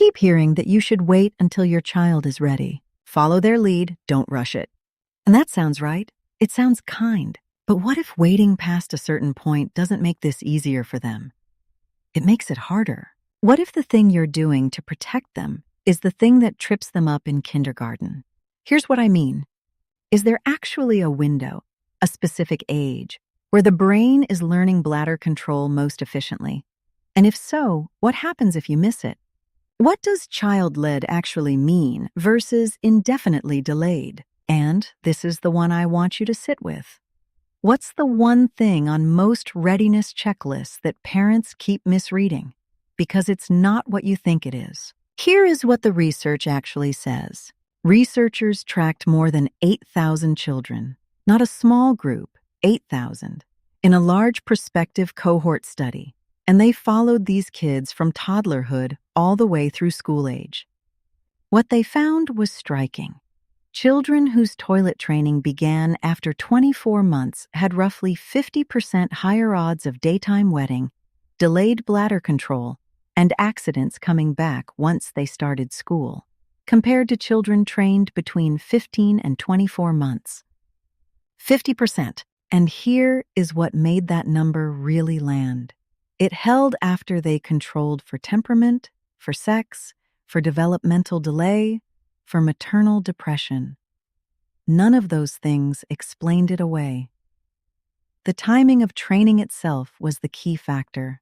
keep hearing that you should wait until your child is ready. Follow their lead, don't rush it. And that sounds right. It sounds kind. But what if waiting past a certain point doesn't make this easier for them? It makes it harder. What if the thing you're doing to protect them is the thing that trips them up in kindergarten? Here's what I mean. Is there actually a window, a specific age, where the brain is learning bladder control most efficiently? And if so, what happens if you miss it? What does child-led actually mean versus indefinitely delayed? And this is the one I want you to sit with. What's the one thing on most readiness checklists that parents keep misreading? Because it's not what you think it is. Here is what the research actually says. Researchers tracked more than 8,000 children, not a small group, 8,000, in a large prospective cohort study, and they followed these kids from toddlerhood all the way through school age. What they found was striking. Children whose toilet training began after 24 months had roughly 50% higher odds of daytime wetting, delayed bladder control, and accidents coming back once they started school, compared to children trained between 15 and 24 months. 50%. And here is what made that number really land. It held after they controlled for temperament, for sex, for developmental delay, for maternal depression. None of those things explained it away. The timing of training itself was the key factor.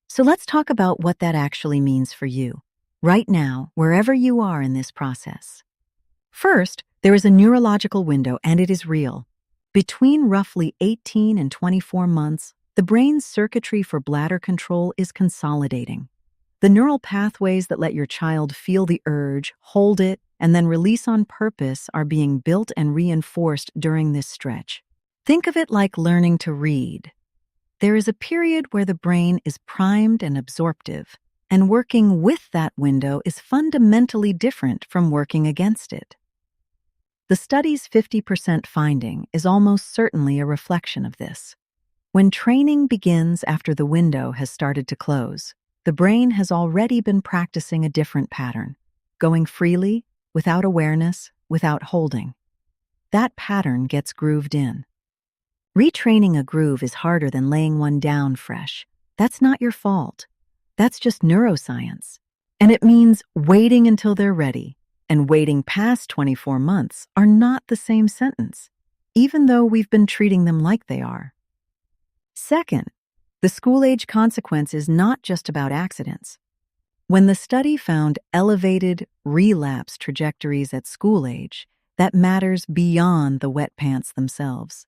So let's talk about what that actually means for you, right now, wherever you are in this process. First, there is a neurological window, and it is real. Between roughly 18 and 24 months, the brain's circuitry for bladder control is consolidating. The neural pathways that let your child feel the urge, hold it, and then release on purpose are being built and reinforced during this stretch. Think of it like learning to read. There is a period where the brain is primed and absorptive, and working with that window is fundamentally different from working against it. The study's 50% finding is almost certainly a reflection of this. When training begins after the window has started to close, the brain has already been practicing a different pattern, going freely, without awareness, without holding. That pattern gets grooved in. Retraining a groove is harder than laying one down fresh. That's not your fault. That's just neuroscience. And it means waiting until they're ready and waiting past 24 months are not the same sentence, even though we've been treating them like they are. Second, the school-age consequence is not just about accidents. When the study found elevated relapse trajectories at school age, that matters beyond the wet pants themselves.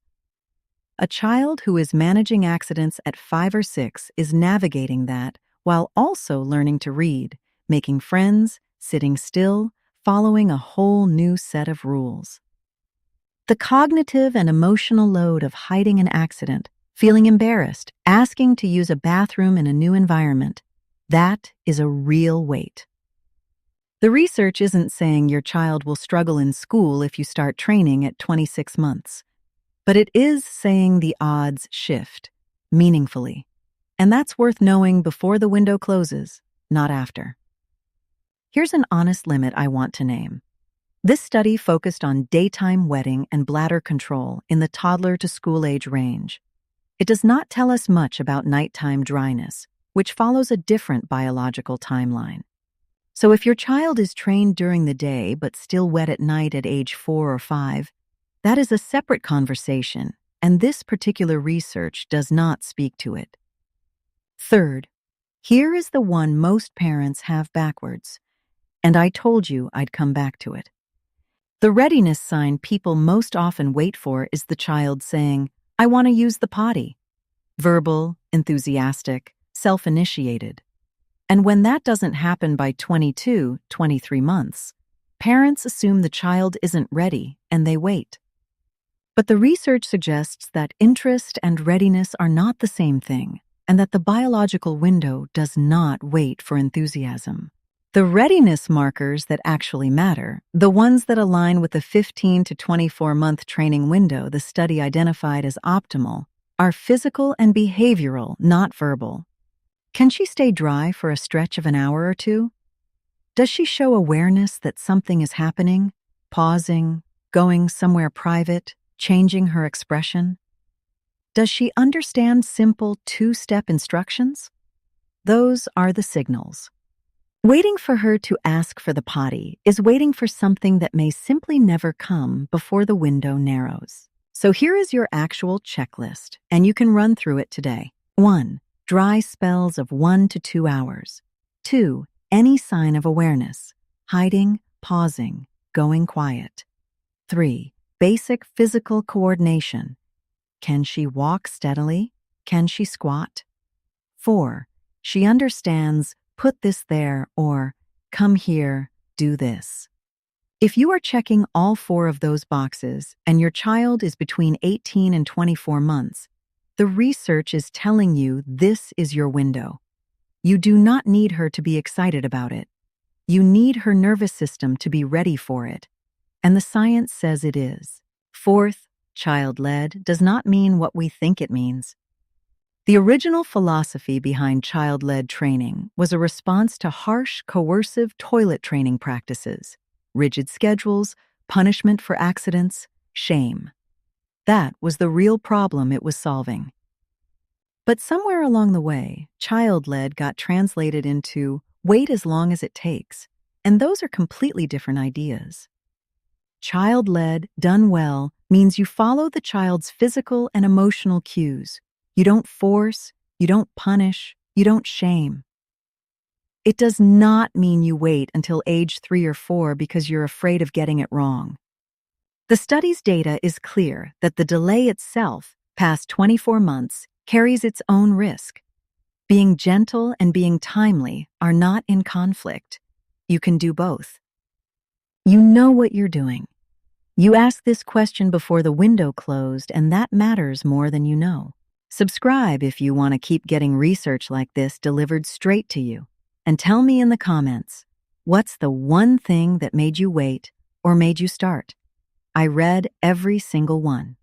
A child who is managing accidents at 5 or 6 is navigating that while also learning to read, making friends, sitting still, following a whole new set of rules. The cognitive and emotional load of hiding an accident, feeling embarrassed, asking to use a bathroom in a new environment, that is a real weight. The research isn't saying your child will struggle in school if you start training at 26 months, but it is saying the odds shift, meaningfully. And that's worth knowing before the window closes, not after. Here's an honest limit I want to name. This study focused on daytime wetting and bladder control in the toddler to school age range. It does not tell us much about nighttime dryness, which follows a different biological timeline. So if your child is trained during the day but still wet at night at age 4 or 5, that is a separate conversation, and this particular research does not speak to it. Third, here is the one most parents have backwards, and I told you I'd come back to it. The readiness sign people most often wait for is the child saying, "I want to use the potty." Verbal, enthusiastic, self-initiated. And when that doesn't happen by 22, 23 months, parents assume the child isn't ready and they wait. But the research suggests that interest and readiness are not the same thing, and that the biological window does not wait for enthusiasm. The readiness markers that actually matter, the ones that align with the 15 to 24-month training window the study identified as optimal, are physical and behavioral, not verbal. Can she stay dry for a stretch of an hour or two? Does she show awareness that something is happening, pausing, going somewhere private, changing her expression? Does she understand simple two-step instructions? Those are the signals. Waiting for her to ask for the potty is waiting for something that may simply never come before the window narrows. So here is your actual checklist, and you can run through it today. 1. Dry spells of 1 to 2 hours. 2. Any sign of awareness, hiding, pausing, going quiet. 3. Basic physical coordination. Can she walk steadily? Can she squat? 4. She understands, put this there, or come here, do this. If you are checking all 4 of those boxes and your child is between 18 and 24 months, the research is telling you this is your window. You do not need her to be excited about it. You need her nervous system to be ready for it. And the science says it is. 4th, child-led does not mean what we think it means. The original philosophy behind child-led training was a response to harsh, coercive toilet training practices, rigid schedules, punishment for accidents, shame. That was the real problem it was solving. But somewhere along the way, child-led got translated into wait as long as it takes, and those are completely different ideas. Child-led, done well, means you follow the child's physical and emotional cues. You don't force, you don't punish, you don't shame. It does not mean you wait until age 3 or 4 because you're afraid of getting it wrong. The study's data is clear that the delay itself, past 24 months, carries its own risk. Being gentle and being timely are not in conflict. You can do both. You know what you're doing. You asked this question before the window closed, and that matters more than you know. Subscribe if you want to keep getting research like this delivered straight to you. And tell me in the comments, what's the one thing that made you wait or made you start? I read every single one.